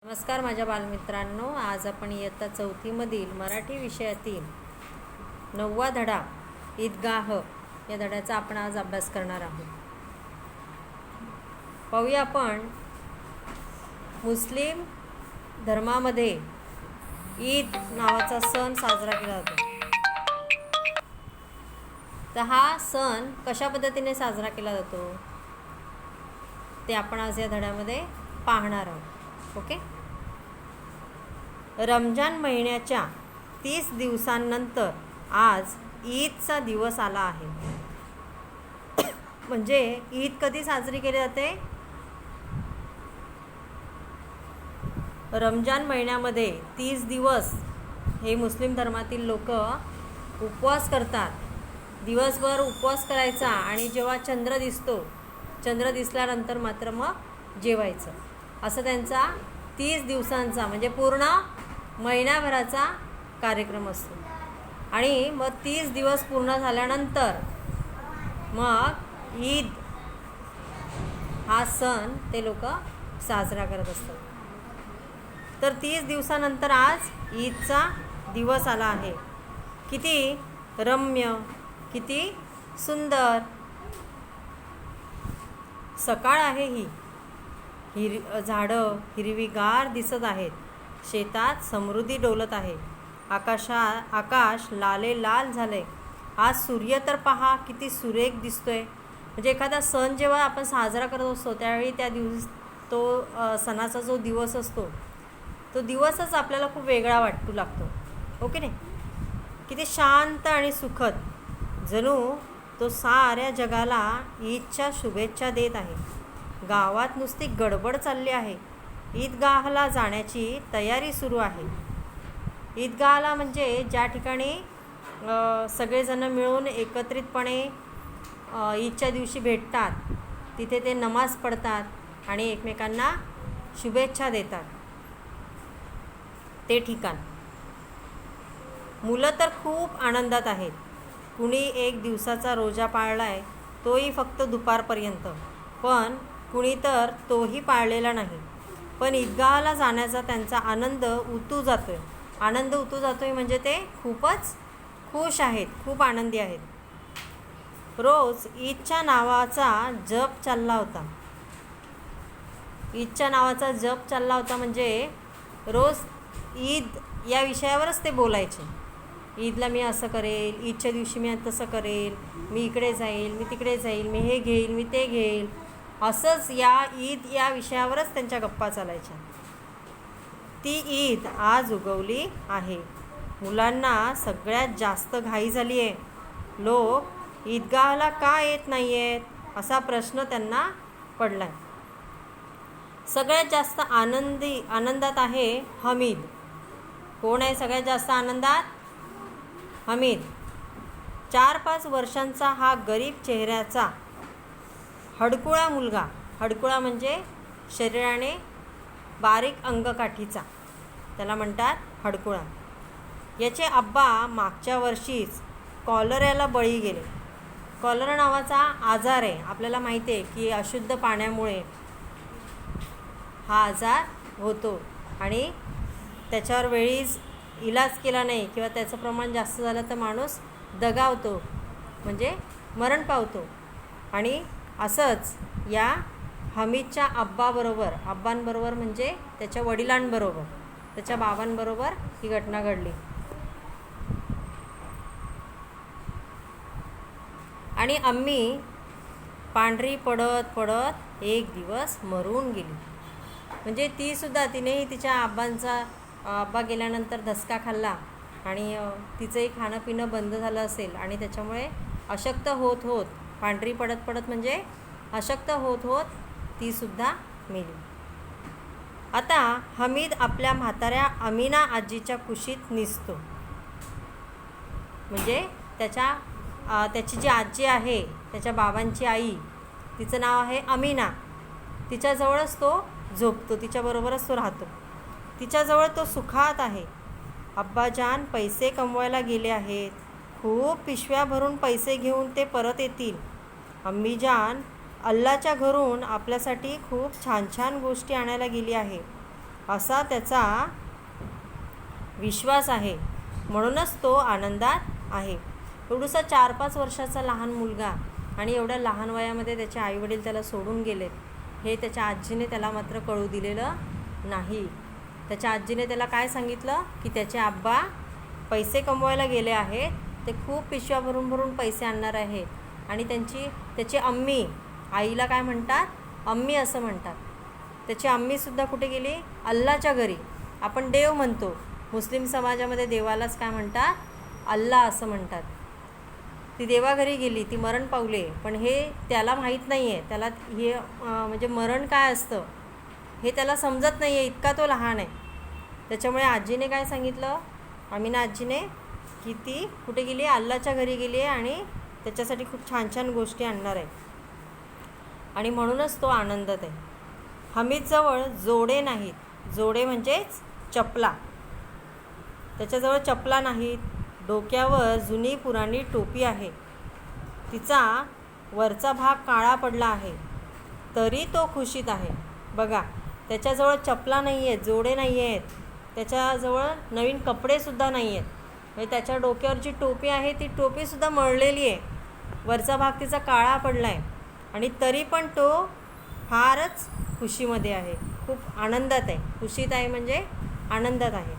नमस्कार माझ्या बालमित्रांनो, आज आपण इयत्ता चौथीमधील मराठी विषयातील 9वा धडा ईदगाह या धड्याचा आपण आज अभ्यास करणार आहोत. पाहूया आपण मुस्लिम धर्मामध्ये ईद नावाचा सण साजरा केला जातो. तर हा सण कशा पद्धतीने साजरा केला जातो ते आपण आज या धड्यामध्ये पाहणार आहोत. ओके. रमजान महिन्याच्या 30 दिवसांनंतर आज ईदचा दिवस आला आहे. म्हणजे ईद कधी साजरी केली जाते? रमजान महिन्यामध्ये 30 दिवस हे मुस्लिम धर्मातील लोक उपवास करतात. दिवसभर उपवास करायचा आणि जेव्हा चंद्र दिसतो, चंद्र दिसल्यानंतर मात्र मग जेवायचं. असं त्यांचा 30 दिवसांचा म्हणजे पूर्ण महिन्याभराचा कार्यक्रम असतो. आणि मग 30 दिवस पूर्ण झाल्यानंतर मग ईद हा सण ते लोक साजरा करत असतात. तर 30 दिवसानंतर आज ईदचा दिवस आला आहे. किती रम्य, किती सुंदर सकाळ आहे ही. झाडं हिरवीगार दिसत आहेत. शेतात समृद्धी डोलत आहे. आकाश लाल झाले. आज सूर्य तर पहा किती सुरेख दिसतोय. म्हणजे एखादा सण जेव्हा आपण साजरा करत असतो त्यावेळी त्या तो सणाचा जो दिवस असतो तो दिवसच आपल्याला खूप वेगळा वाटू लागतो. ओके नाही? किती शांत आणि सुखद, जणू तो साऱ्या जगाला ईदच्या शुभेच्छा देत आहे. गावात नुसती गडबड चालली आहे. ईदगाहला जाण्याची तयारी सुरू आहे. ईदगाहला म्हणजे ज्या ठिकाणी सगळेजण मिळून एकत्रितपणे ईदच्या दिवशी भेटतात, तिथे ते नमाज पढतात आणि एकमेकांना शुभेच्छा देतात. ते ठिकाण. मुलं तर खूप आनंदात आहेत. कुणी 1 दिवसाचा रोजा पाळलाय, तोही फक्त दुपारपर्यंत. पण कुणी तर तोही पाळलेला नाही. पण ईदगाहला जाण्याचा त्यांचा आनंद उतू जातोय म्हणजे ते खूपच खुश आहेत, खूप आनंदी आहेत. रोज ईदच्या नावाचा जप चालला होता. म्हणजे रोज ईद या विषयावरच ते बोलायचे. ईदला मी असं करेल, ईदच्या दिवशी मी तसं करेल, मी इकडे जाईल, मी तिकडे जाईल, मी हे घेईल, मी ते घेईल. असंच ईद या विषयावरच त्यांच्या गप्पा चालायच्या. ती ईद आज उगवली आहे. मुलांना सगळ्यात जास्त घाई झाली आहे. लोक ईदगाहला का येत नाही आहेत असा प्रश्न त्यांना पडला आहे. सगळ्यात जास्त आनंदात आहे हमीद. कोण आहे सगळ्यात जास्त आनंदात? हमीद. 4-5 वर्षांचा हा गरीब चेहऱ्याचा हडकुळा मुलगा. हडकुळा म्हणजे शरीराने बारीक अंगकाठीचा, त्याला म्हणतात हडकुळा. याचे आब्बा मागच्या वर्षीच कॉलऱ्याला बळी गेले. कॉलरा नावाचा आजार आहे. आपल्याला माहिती आहे की अशुद्ध पाण्यामुळे हा आजार होतो आणि त्याच्यावर वेळीच इलाज केला नाही किंवा त्याचं प्रमाण जास्त झालं तर माणूस दगावतो, म्हणजे मरण पावतो. आणि असंच या हमीदच्या आब्बांबरोबर म्हणजे त्याच्या वडिलांबरोबर, त्याच्या बाबांबरोबर ही घटना घडली. आणि अम्मी पांढरी पडत एक दिवस मरून गेली. म्हणजे तिनेही तिच्या आब्बा गेल्यानंतर धसका खाल्ला आणि तिचंही खाणं पिणं बंद झालं असेल आणि त्याच्यामुळे अशक्त होत पांढरी पडत म्हणजे अशक्त होत ती सुद्धा मेली. आता हमीद आपल्या म्हाताऱ्या अमीना आजीच्या कुशीत निजतो. म्हणजे त्याची जी आजी आहे, त्याच्या बाबांची आई, तिचं नाव आहे अमीना. तिच्याजवळच तो झोपतो, तिच्याबरोबरच तो राहतो. तिच्याजवळ तो सुखात आहे. अब्बाजान पैसे कमवायला गेले आहेत. खूप पिशव्या भरून पैसे घेऊन ते परत येतील. अम्मीजान अल्लाच्या घरून आपल्यासाठी खूप छान छान गोष्टी आणायला गेली आहे. असा त्याचा विश्वास आहे, म्हणूनच तो आनंदात आहे. एवढूसा 4-5 वर्षाचा लहान मुलगा आणि एवढ्या लहान वयामध्ये त्याचे आईवडील त्याला सोडून गेलेत, हे त्याच्या आजीने त्याला मात्र कळू दिलेलं नाही. त्याच्या आजीने त्याला काय सांगितलं की त्याचे आब्बा पैसे कमवायला गेले आहेत, ते खूप पिशव्या भरून भरून पैसे आणणार आहेत आणि त्याची अम्मी, आईला काय म्हणतात, अम्मी असं म्हणतात. त्याची अम्मीसुद्धा कुठे गेली, अल्लाच्या घरी. आपण देव म्हणतो, मुस्लिम समाजामध्ये देवालाच काय म्हणतात, अल्ला असं म्हणतात. ती देवाघरी गेली, ती मरण पावले, पण हे त्याला माहीत नाही आहे. त्याला हे म्हणजे मरण काय असतं हे त्याला समजत नाही आहे, इतका तो लहान आहे. त्याच्यामुळे आजीने काय सांगितलं, आमिना आजीने, की ती कुठे गेली, अल्लाच्या घरी गेली आहे आणि त्याच्यासाठी खूप छान छान गोष्टी आणणार आहे आणि म्हणूनच तो आनंदात आहे. हमीदजवळ जोडे नाहीत, जोडे म्हणजेच चपला. त्याच्याजवळ चपला नाहीत. डोक्यावर जुनी पुराणी टोपी आहे, तिचा वरचा भाग काळा पडला आहे, तरी तो खुशीत आहे. बघा, त्याच्याजवळ चपला नाही आहेत, जोडे नाही आहेत, त्याच्याजवळ नवीन कपडेसुद्धा नाही आहेत. म्हणजे त्याच्या डोक्यावर जी टोपी आहे ती टोपीसुद्धा मळलेली आहे, वरचा भाग तिचा काळा पडला आहे आणि तरी पण तो फारच खुशीमध्ये आहे, खूप आनंदात आहे. खुशीत आहे म्हणजे आनंदात आहे.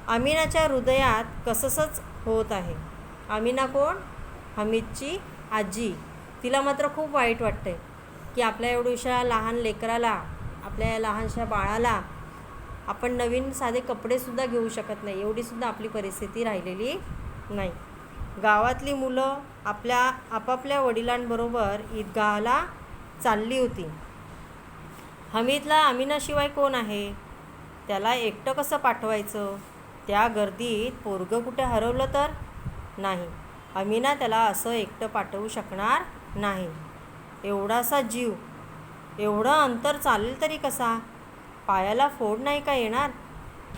अमिनाच्या हृदयात कसंसच होत आहे. अमिना कोण, हमीदची आजी. तिला मात्र खूप वाईट वाटतं आहे की आपल्या एवढ्याशा लहान लेकराला, आपल्या या लहानशा बाळाला आपण नवीन साधे कपडेसुद्धा घेऊ शकत नाही, एवढीसुद्धा आपली परिस्थिती राहिलेली नाही. गावातली मुलं आपापल्या वडिलांबरोबर ईदगाहला चालली होती. हमीदला अमिनाशिवाय कोण आहे, त्याला एकटं कसं पाठवायचं, त्या गर्दीत पोरगं कुठे हरवलं तर नाही. अमिना त्याला असं एकटं पाठवू शकणार नाही. एवढासा जीव, एवढं अंतर चालेल तरी कसा, पायाला फोड नाही का येणार,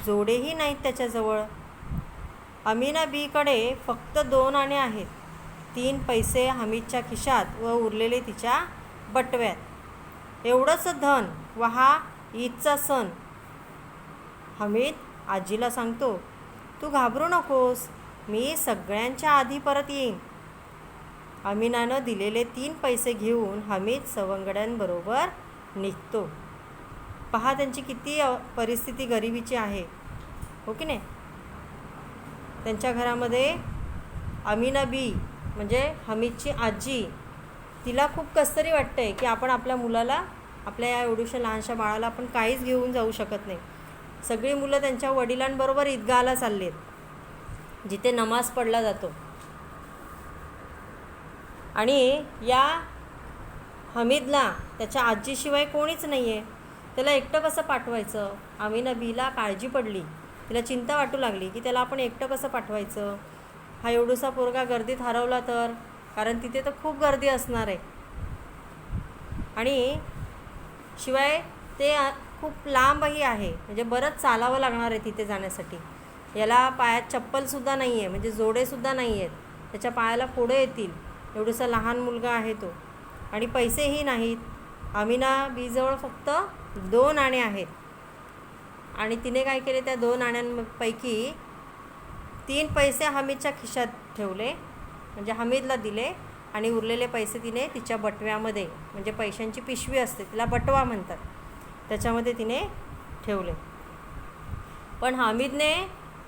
जोडेही नाहीत त्याच्याजवळ. अमिना बीकडे फक्त 2 आणे आहेत, 3 पैसे हमीदच्या खिशात व उरलेले तिच्या बटव्यात. एवढंच धन व हा ईदचा सण. हमीद आजीला सांगतो, तू घाबरू नकोस, मी सगळ्यांच्या आधी परत येईन. अमिनानं दिलेले 3 पैसे घेऊन हमीद सवंगड्यांबरोबर निघतो. पहा त्यांची किती परिस्थिती गरिबीची आहे, हो की नाही. त्यांच्या घरामध्ये अमिना बी म्हणजे हमीदची आजी, तिला खूप कसतरी वाटतं आहे की आपण आपल्या मुलाला, आपल्या या एवढ्याशा लहानशा बाळाला आपण काहीच घेऊन जाऊ शकत नाही. सगळी मुलं त्यांच्या वडिलांबरोबर ईदगाहला चाललेत, जिथे नमाज पढला जातो. आणि या हमीदला त्याच्या आजीशिवाय कोणीच नाही आहे, त्याला एकटं कसं पाठवायचं. अमिना बीला काळजी पडली, तिला चिंता वाटू लागली की त्याला आपण एकटं कसं पाठवायचं. हा एवढूसा पोरगा गर्दीत हरवला तर, कारण तिथे तर खूप गर्दी असणार आहे आणि शिवाय ते खूप लांबही आहे, म्हणजे बरंच चालावं लागणार आहे तिथे जाण्यासाठी. याला पायात चप्पलसुद्धा नाही आहे, म्हणजे जोडेसुद्धा नाही आहेत, त्याच्या पायाला फोडं येतील, एवढूसा लहान मुलगा आहे तो. आणि पैसेही नाहीत. अमिना बीजवळ फक्त 2 आणे आहेत आणि तिने काय केले, त्या 2 आण्यांपैकी 3 पैसे हमीदच्या खिशात ठेवले, म्हणजे हमीदला दिले, आणि उरलेले पैसे तिने तिच्या बटव्यामध्ये, म्हणजे पैशांची पिशवी असते तिला बटवा म्हणतात, त्याच्यामध्ये तिने ठेवले. पण हमीदने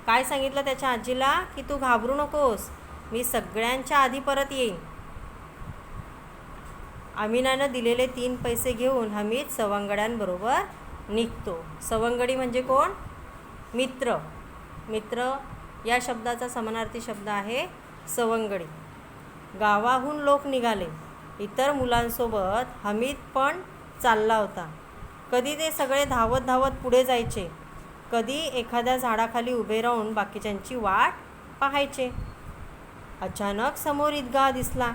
काय सांगितलं त्याच्या आजीला की तू घाबरू नकोस, मी सगळ्यांच्या आधी परत येईन. अमिनानं दिलेले 3 पैसे घेऊन हमीद सवंगड्यांबरोबर निघतो. सवंगडी म्हणजे कोण, मित्र. मित्र या शब्दाचा समानार्थी शब्द आहे सवंगडी. गावाहून लोक निघाले. इतर मुलांसोबत हमीद पण चालला होता. कधी ते सगळे धावत धावत पुढे जायचे, कधी एखाद्या झाडाखाली उभे राहून बाकीच्यांची वाट पाहायचे. अचानक समोर ईदगाह दिसला.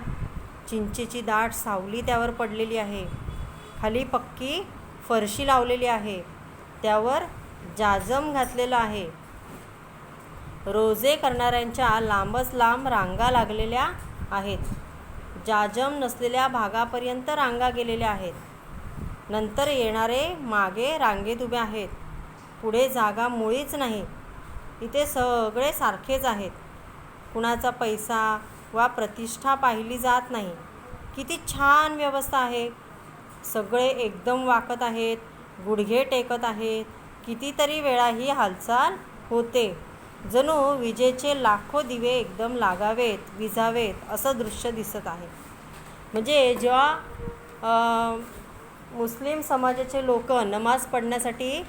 चिंचेची दाट सावली त्यावर पडलेली आहे. खाली पक्की फरशी लावलेली आहे, त्यावर जाजम घातलेलं आहे. रोजे करणाऱ्यांच्या लांबच लांब रांगा लागलेल्या आहेत. जाजम नसलेल्या भागापर्यंत रांगा गेलेल्या आहेत. नंतर येणारे मागे रांगेत उभे आहेत. पुढे जागा मुळीच नाही. इथे सगळे सारखेच आहेत. कुणाचा पैसा वा प्रतिष्ठा पाहिली जात नाही. किती छान व्यवस्था आहे. सगळे एकदम वाकत आहेत, गुडघे टेकत आहेत. कितीतरी वेळा ही हालचाल होते. जणू विजेचे लाखो दिवे एकदम लागावेत, विझावेत असं दृश्य दिसत आहे. म्हणजे जेव्हा मुस्लिम समाजाचे लोक नमाज पढण्यासाठी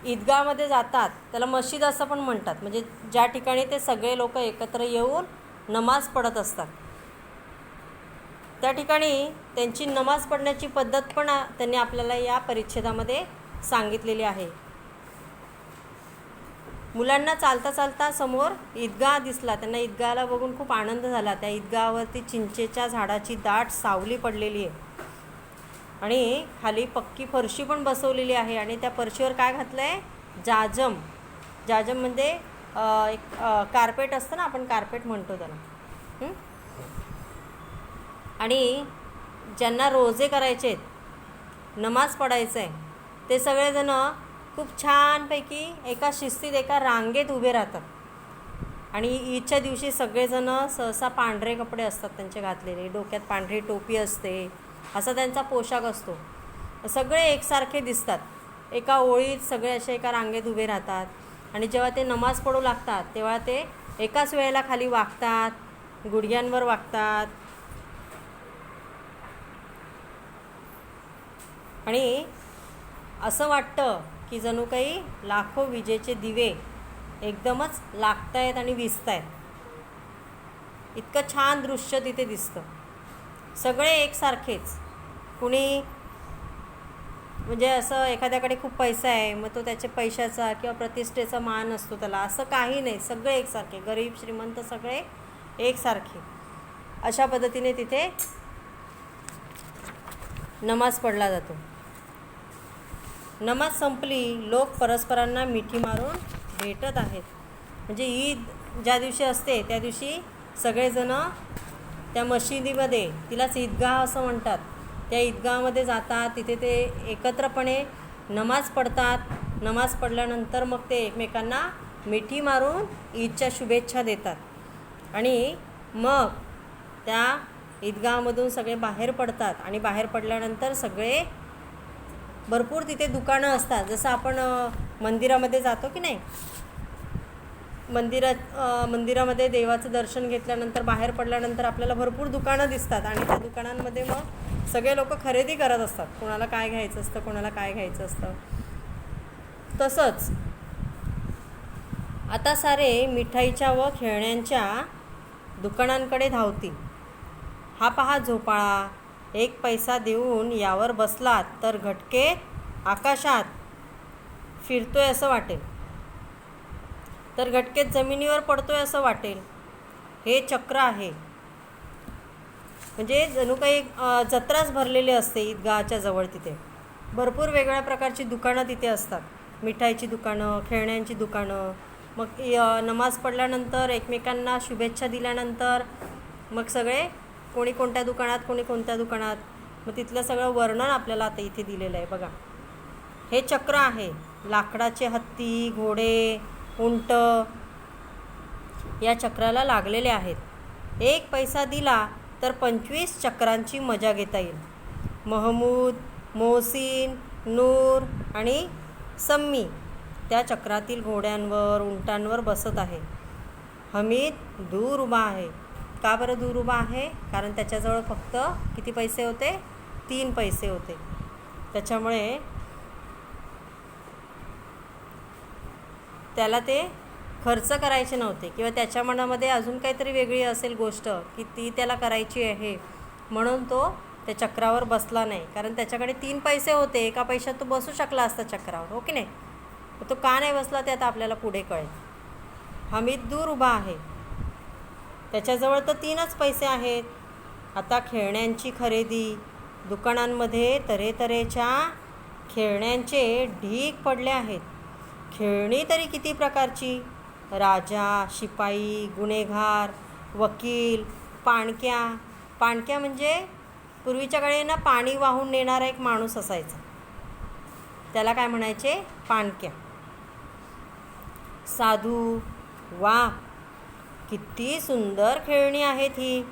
ईदगाहमध्ये जातात, त्याला मशीद असं पण म्हणतात. म्हणजे ज्या ठिकाणी ते सगळे लोक एकत्र येऊन नमाज पढत असतात, त्या ठिकाणी त्यांची नमाज पढण्याची पद्धत पण त्यांनी आपल्याला या परिच्छेदामध्ये सांगितलेली आहे. मुलांना चालता चालता समोर ईदगाह दिसला. त्यांना ईदगाहला बघून खूप आनंद झाला. त्या ईदगाहावरती चिंचेच्या झाडाची दाट सावली पडलेली आहे आणि खाली पक्की फरशी पण बसवलेली आहे. आणि त्या फरशीवर काय घातलं आहे? जाजम. जाजम म्हणजे एक कार्पेट असतं ना, आपण कार्पेट म्हणतो त्याला. आणि ज्यांना रोजे करायचे आहेत, नमाज पढायचं आहे, ते सगळेजण खूप छानपैकी एका शिस्तीत एका रांगेत उभे राहतात. आणि ईदच्या दिवशी सगळेजण सहसा पांढरे कपडे असतात त्यांचे घातलेले, डोक्यात पांढरी टोपी असते, असा त्यांचा पोशाख असतो. सगळे एकसारखे दिसतात. एका ओळीत सगळे असे एका रांगेत उभे राहतात. आणि जेव्हा ते नमाज पढू लागतात तेव्हा ते एकाच वेळेला खाली वाकतात, गुडघ्यांवर वाकतात. आणि असं वाटतं की जणू काही लाखो विजेचे दिवे एकदमच लागत आहेत आणि विझत आहेत. इतकं छान दृश्य तिथे दिसतं. सगळे एकसारखेच. कुणी म्हणजे असं एखाद्याकडे खूप पैसा आहे, मग तो त्याच्या पैशाचा किंवा प्रतिष्ठेचा मान असतो त्याला, असं काही नाही. सगळे एकसारखे, गरीब श्रीमंत सगळे एकसारखे. अशा पद्धतीने तिथे नमाज पढला जातो. नमाज संपली, लोक परस्परांना मिठी मारून भेटत आहेत. म्हणजे ईद ज्या दिवशी असते त्या दिवशी सगळेजण त्या मशिदीमध्ये, तिलाच ईदगाह असं म्हणतात, त्या ईदगाहमध्ये जातात. तिथे ते एकत्रपणे नमाज पढतात. नमाज पढल्यानंतर मग ते एकमेकांना मिठी मारून ईदच्या शुभेच्छा देतात. आणि मग त्या ईदगाहमधून सगळे बाहेर पडतात. आणि बाहेर पडल्यानंतर सगळे भरपूर तिथे दुकानं असतात. जसं आपण मंदिरामध्ये जातो की नाही, मंदिरामध्ये देवाचं दर्शन घेतल्यानंतर बाहेर पडल्यानंतर आपल्याला भरपूर दुकानं दिसतात. आणि त्या दुकानांमध्ये मग सगळे लोक खरेदी करत असतात. कोणाला काय घ्यायचं असतं, कोणाला काय घ्यायचं असतं. तसंच आता सारे मिठाईच्या व खेळण्यांच्या दुकानांकडे धावतील. हा पहा झोपाळा, 1 पैसा देऊन यावर बसलात तर घटकेत आकाशात फिरतोय असं वाटेल, तर घटकेत जमिनीवर पडतोय असं वाटेल. हे चक्र आहे. म्हणजे जणू काही जत्राच भरलेली असते ईदगाहच्या जवळ. तिथे भरपूर वेगवेगळ्या प्रकारची दुकानं तिथे असतात. मिठाईची दुकानं, खेळण्यांची दुकानं. मग नमाज पडल्यानंतर एकमेकांना शुभेच्छा दिल्यानंतर मग सगळे कोणी कोणत्या दुकानात, कोणी कोणत्या दुकानात, मग तिथलं सगळं वर्णन आपल्याला आता इथे दिलेलं आहे बघा. हे चक्र आहे. लाकडाचे हत्ती, घोडे, उंट या चक्राला लागलेले आहेत. 1 पैसा दिला तर 25 चक्रांची मजा घेता येईल. महमूद, मोहसिन, नूर आणि सम्मी त्या चक्रातील घोड्यांवर, उंटांवर बसत आहे. हमीद दूर उभा आहे. का बरं दूर उभा आहे? कारण त्याच्याजवळ फक्त किती पैसे होते? 3 पैसे होते. त्याच्यामुळे त्याला ते खर्च करायचे नव्हते, किंवा त्याच्या मनामध्ये अजून काहीतरी वेगळी असेल गोष्ट की ती त्याला करायची आहे, म्हणून तो त्या चक्रावर बसला नाही. कारण त्याच्याकडे 3 पैसे होते. 1 पैशात तो बसू शकला असता चक्रावर, हो की नाही? तो का नाही बसला ते आता आपल्याला पुढे कळेल. हमीद दूर उभा आहे. त्याच्याजवळ तर 3च पैसे आहेत. आता खेळण्यांची खरेदी. दुकानांमध्ये तऱ्हेतऱ्हेच्या खेळण्यांचे ढीग पडले आहेत. खेळणी तरी किती प्रकारची. राजा, शिपाई, गुन्हेगार, वकील, पाणक्या. पाणक्या म्हणजे पूर्वीच्या काळी ना पाणी वाहून नेणारा एक माणूस असायचा. त्याला काय म्हणायचे? पाणक्या. साधू, वा, किती सुंदर खेळणी आहेत ही.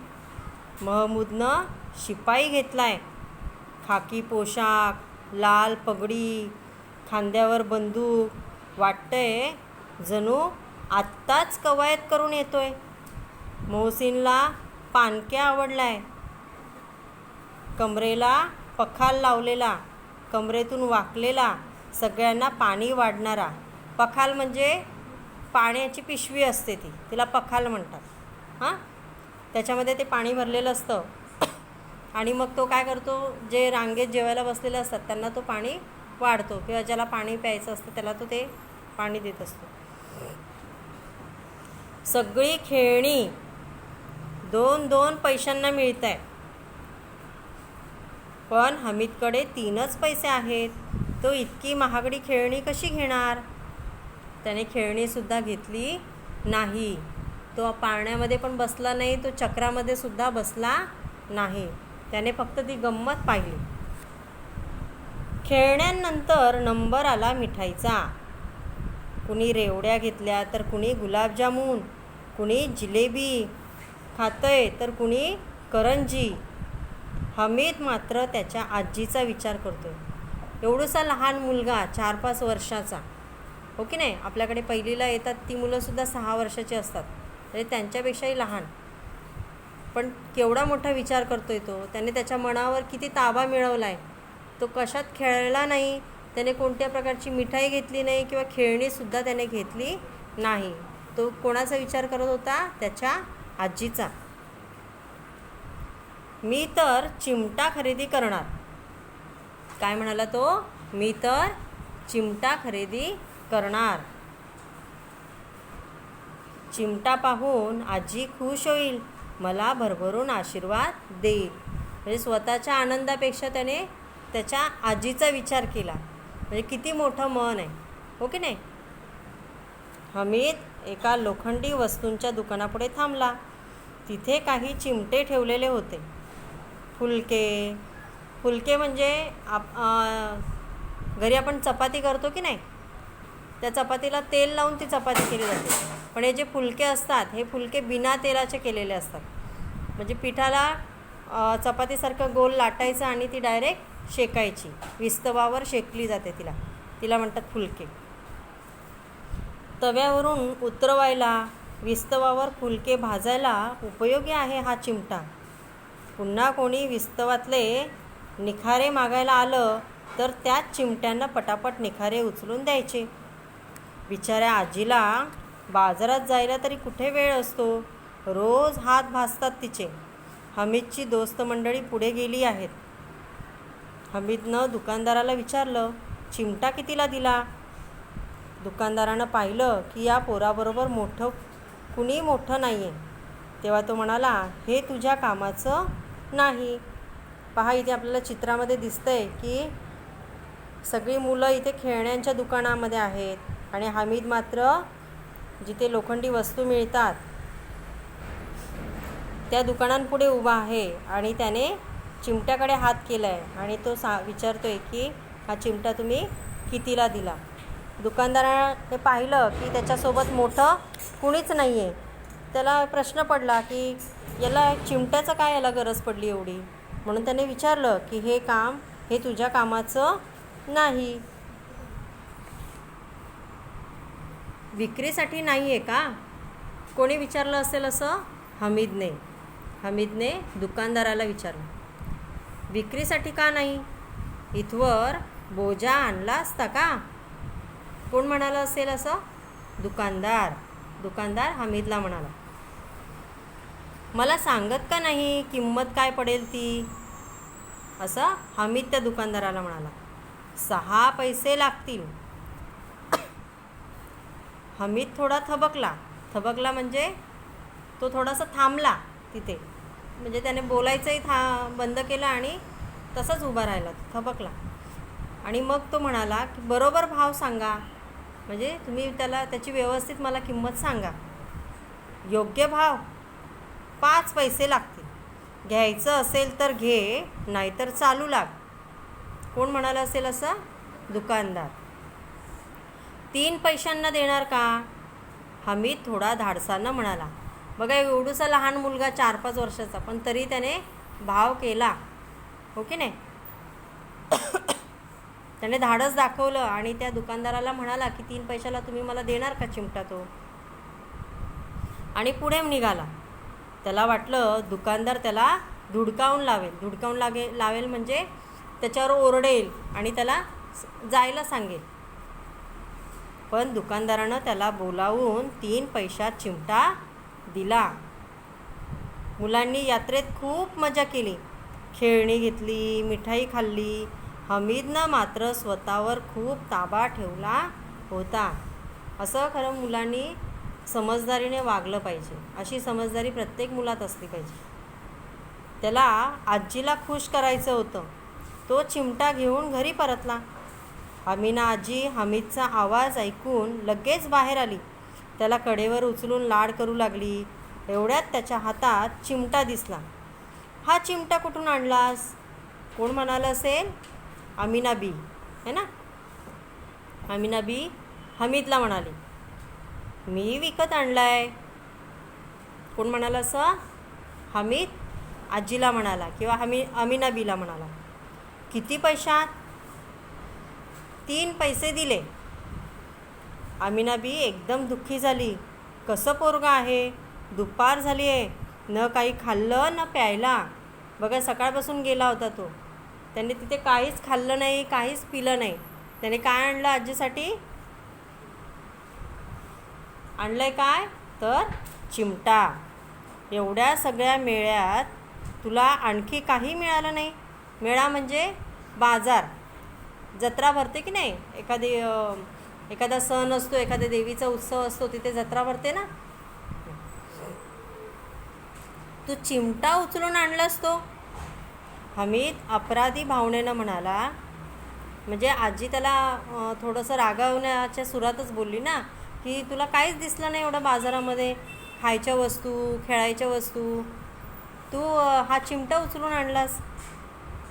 महमूदनं शिपाई घेतलाय. खाकी पोशाख, लाल पगडी, खांद्यावर बंदूक, वाटतंय जणू आत्ताच कवायत करून येतोय. मोहसिनला पाणक्या आवडलाय. कमरेला पखाल लावलेला, कमरेतून वाकलेला, सगळ्यांना पाणी वाढणारा. पखाल म्हणजे पाण्याची पिशवी असते, तिला पखाल म्हणतात. त्याच्यामध्ये ते पाणी भरलेलं असतं आणि मग तो काय करतो, जे रांगेत जेवायला बसलेले असतात त्यांना तो पाणी वाढतो, किंवा ज्याला पाणी प्यायचं असतं त्याला तो ते पाणी देत असतो. सगळी खेळणी 2-2 पैशांना मिळत आहे. पण हमीदकडे 3च पैसे आहेत. तो इतकी महागडी खेळणी कशी घेणार? त्याने खेळणीसुद्धा घेतली नाही. तो पाळण्यामध्ये पण बसला नाही, तो चक्रामध्ये सुद्धा बसला नाही. त्याने फक्त ती गंमत पाहिली. खेळण्यांनंतर नंबर आला मिठाईचा. कुणी रेवड्या घेतल्या तर कुणी गुलाबजामुन, कुणी जिलेबी खातंय तर कुणी करंजी. हमीद मात्र त्याच्या आजीचा विचार करतोय. एवढूसा लहान मुलगा 4-5 वर्षाचा, हो की नाही? आपल्याकडे पहिलीला येतात ती मुलंसुद्धा 6 वर्षाची असतात, म्हणजे त्यांच्यापेक्षाही लहान. पण केवढा मोठा विचार करतोय तो. त्याने त्याच्या मनावर किती ताबा मिळवला आहे. तो कशात खेळला नाही, त्याने कोणत्या प्रकारची मिठाई घेतली नाही किंवा खेळणीसुद्धा त्याने घेतली नाही. तो कोणाचा विचार करत होता? त्याच्या आजीचा. मी तर चिमटा खरेदी करणार. काय म्हणाला तो? मी तर चिमटा खरेदी करणार. चिमटा पाहून आजी खुश होईल, मला भरभरून आशीर्वाद देईल. म्हणजे स्वतःच्या आनंदापेक्षा त्याने त्याच्या आजीचा विचार केला. म्हणजे किती मोठं मन आहे, हो की नाही? हमीद एका लोखंडी वस्तूंच्या दुकानापुढे थांबला. तिथे काही चिमटे ठेवलेले होते. फुलके म्हणजे घरी आपण चपाती करतो की नाही, त्या चपातीला तेल लावून ती चपाती केली जाते. पण हे जे फुलके असतात, हे फुलके बिना तेलाचे केलेले असतात. म्हणजे पिठाला चपातीसारखं गोल लाटायचं आणि ती डायरेक्ट शेकायची. विस्तवावर शेकली जाते तिला म्हणतात फुलके. तव्यावरून उतरवायला, विस्तवावर फुलके भाजायला उपयोगी आहे हा चिमटा. पुन्हा कोणी विस्तवातले निखारे मागायला आलं तर त्याच चिमट्यांना पटापट निखारे उचलून द्यायचे. बिचाऱ्या आजीला बाजारात जायला तरी कुठे वेळ असतो. रोज हात भासतात तिचे. हमीदची दोस्त मंडळी पुढे गेली आहेत. हमीदनं दुकानदाराला विचारलं, चिमटा कितीला दिला? दुकानदारानं पाहिलं की या पोराबरोबर कुणी मोठं नाही आहे. तेव्हा तो म्हणाला, हे तुझ्या कामाचं नाही. पहा, इथे आपल्याला चित्रामध्ये दिसतंय की सगळी मुलं इथे खेळण्यांच्या दुकानामध्ये आहेत आणि हमीद मात्र जिथे लोखंडी वस्तू मिळतात त्या दुकानांपुढे उभा आहे आणि त्याने चिमट्याकडे हात केला आहे आणि तो विचारतोय की हा चिमटा तुम्ही कितीला दिला? दुकानदाराने पाहिलं की त्याच्यासोबत मोठं कुणीच नाही आहे. त्याला प्रश्न पडला की याला चिमट्याचं काय याला गरज पडली एवढी? म्हणून त्याने विचारलं की हे काम हे तुझ्या कामाचं नाही. विक्रीसाठी नाही आहे का? कोणी विचारलं असेल असं? हमीदने दुकानदाराला विचारलं. विक्रीसाठी का नाही? इथवर बोजा आणला असता का? कोण म्हणालं असेल असं? दुकानदार हमीदला म्हणाला. मला सांगत का नाही किंमत काय पडेल ती? असं हमीद त्या दुकानदाराला म्हणाला. 6 पैसे लागतील. हमीद थोडा थबकला म्हणजे तो थोडासा थांबला तिथे. म्हणजे त्याने बोलायचंही बंद केलं आणि तसंच उभा राहिला, थबकला. आणि मग तो म्हणाला की बरोबर भाव सांगा, म्हणजे तुम्ही त्याची व्यवस्थित मला किंमत सांगा. योग्य भाव 5 पैसे लागतील. घ्यायचं असेल तर घे, नाहीतर चालू लाग. कोण म्हणालं असेल असं? दुकानदार. 3 पैशांना देणार का? हमीद थोडा धाडसानं म्हणाला. बघा, एवढूसा लहान मुलगा 4-5 वर्षाचा, पण तरी त्याने भाव केला, हो की नाही. त्याने धाडस दाखवलं आणि त्या दुकानदाराला म्हणाला की 3 पैशाला तुम्ही मला देणार का चिमटा तो. आणि पुढे निघाला. त्याला वाटलं दुकानदार त्याला धुडकावून लावेल म्हणजे त्याच्यावर ओरडेल आणि त्याला जायला सांगेल. पण दुकानदारानं त्याला बोलावून 3 पैशात चिमटा दिला. मुलांनी यात्रेत खूप मजा केली, खेळणी घेतली, मिठाई खाल्ली. हमीदनं मात्र स्वतःवर खूप ताबा ठेवला होता. असं खरं मुलांनी समजदारीने वागलं पाहिजे. अशी समजदारी प्रत्येक मुलात असली पाहिजे. त्याला आजीला खुश करायचं होतं. तो चिमटा घेऊन घरी परतला. अमिना आजी हमीदचा आवाज ऐकून लगेच बाहेर आली. त्याला कडेवर उचलून लाड करू लागली. एवढ्यात त्याच्या हातात चिमटा दिसला. हा चिमटा कुठून आणलास? कोण म्हणालं असेल? अमिना बी, है ना. अमिना बी हमीदला म्हणाली, मी विकत आणलाय. कोण म्हणालं असं? हमीद आजीला म्हणाला किंवा अमिना बीला म्हणाला. किती पैशात? 3 पैसे दिले. अमिना बी एकदम दुःखी झाली. कसं पोरगं आहे, दुपार झाली आहे, न काही खाल्लं न प्यायला. बघा, सकाळपासून गेला होता तो. त्याने तिथे काहीच खाल्लं नाही, काहीच पिलं नाही. त्याने काय आणलं आजीसाठी? आणलंय काय? तर चिमटा. एवढ्या सगळ्या मेळ्यात तुला आणखी काही मिळालं नाही? मेळा म्हणजे बाजार, जत्रा भरते की नाही. एखादा सण असतो, एखाद्या देवीचा उत्सव असतो, तिथे जत्रा भरते ना. तू चिमटा उचलून आणलास तो? हमीद अपराधी भावनेनं म्हणाला. म्हणजे आजी त्याला थोडंसं रागावण्याच्या सुरातच बोलली ना, की तुला काहीच दिसलं नाही एवढं बाजारामध्ये, खायच्या वस्तू, खेळायच्या वस्तू, तू हा चिमटा उचलून आणलास.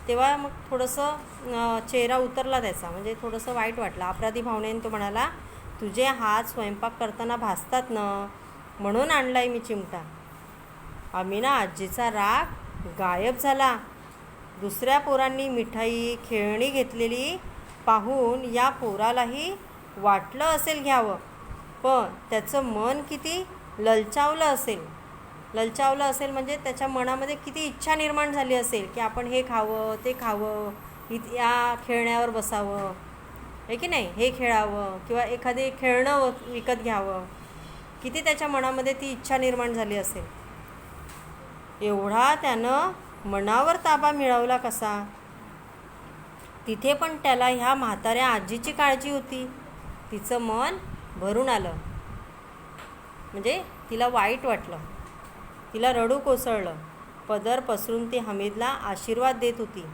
तेव्हा मग थोडंसं चेहरा उतरला त्याचा, म्हणजे थोडंसं वाईट वाटलं. अपराधी भावनेने तो म्हणाला, तुझे हात स्वयंपाक करताना भासतात ना, म्हणून आणलाय मी चिमटा. अमिना आजीचा राग गायब झाला. दुसऱ्या पोरांनी मिठाई, खेळणी घेतलेली पाहून या पोरालाही वाटलं असेल घ्यावं, पण त्याचं मन किती ललचावलं असेल म्हणजे त्याच्या मनामध्ये किती इच्छा निर्माण झाली असेल की आपण हे खावं, ते खावं, या खेळण्यावर बसावं, आहे की नाही, हे खेळावं किंवा एखादे खेळणं विकत घ्यावं. किती त्याच्या मनामध्ये ती इच्छा निर्माण झाली असेल. एवढा त्यानं मनावर ताबा मिळवला कसा? तिथे पण त्याला ह्या म्हाताऱ्या आजीची काळजी होती. तिचं मन भरून आलं, म्हणजे तिला वाईट वाटलं. तिला रडू कोसळलं. पदर पसरून ती हमीदला आशीर्वाद देत होती.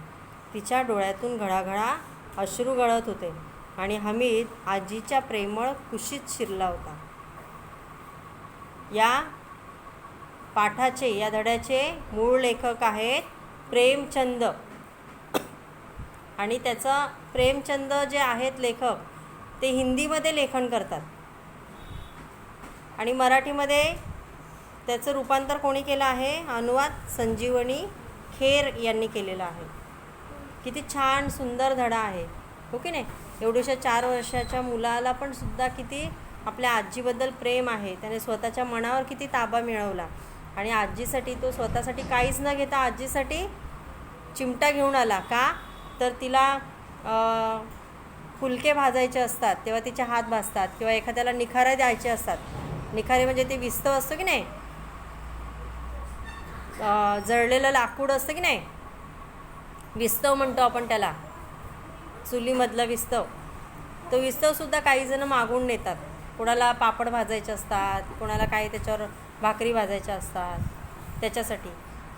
तिच्या डोळ्यातून घळाघळा अश्रू गळत होते आणि हमीद आजीच्या प्रेमळ कुशीत शिरला होता. या पाठाचे, या धड्याचे मूळ लेखक आहेत प्रेमचंद. आणि त्याचा प्रेमचंद जे आहेत लेखक, ते हिंदीमध्ये लेखन करतात आणि मराठीमध्ये त्याचं रूपांतर कोणी केलं आहे? अनुवाद संजीवनी खेर यांनी केलेला आहे. किती छान सुंदर धडा आहे, हो की नाही. एवढ्याशा 4 वर्षाच्या मुलाला पण सुद्धा किती आपल्या आजीबद्दल प्रेम आहे. त्याने स्वतःच्या मनावर किती ताबा मिळवला आणि आजीसाठी तो स्वतःसाठी काहीच न घेता आजीसाठी चिमटा घेऊन आला. का? तर तिला फुलके भाजायचे असतात तेव्हा तिचे हात भाजतात, किंवा एखाद्याला निखारे द्यायचे असतात. निखारे म्हणजे ते विस्तव असतं की नाही, जळलेलं लाकूड असतं की नाही, विस्तव म्हणतो आपण त्याला, चुलीमधलं विस्तव. तो विस्तवसुद्धा काही जण मागून नेतात. कोणाला पापड भाजायचे असतात, कोणाला काही त्याच्यावर भाकरी भाजायच्या असतात त्याच्यासाठी.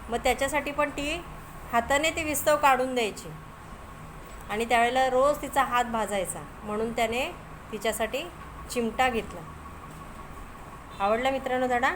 मग त्याच्यासाठी पण ती हाताने ती विस्तव काढून द्यायची आणि त्यावेळेला रोज तिचा हात भाजायचा, म्हणून त्याने तिच्यासाठी चिमटा घेतला. आवडला मित्रांनो धडा?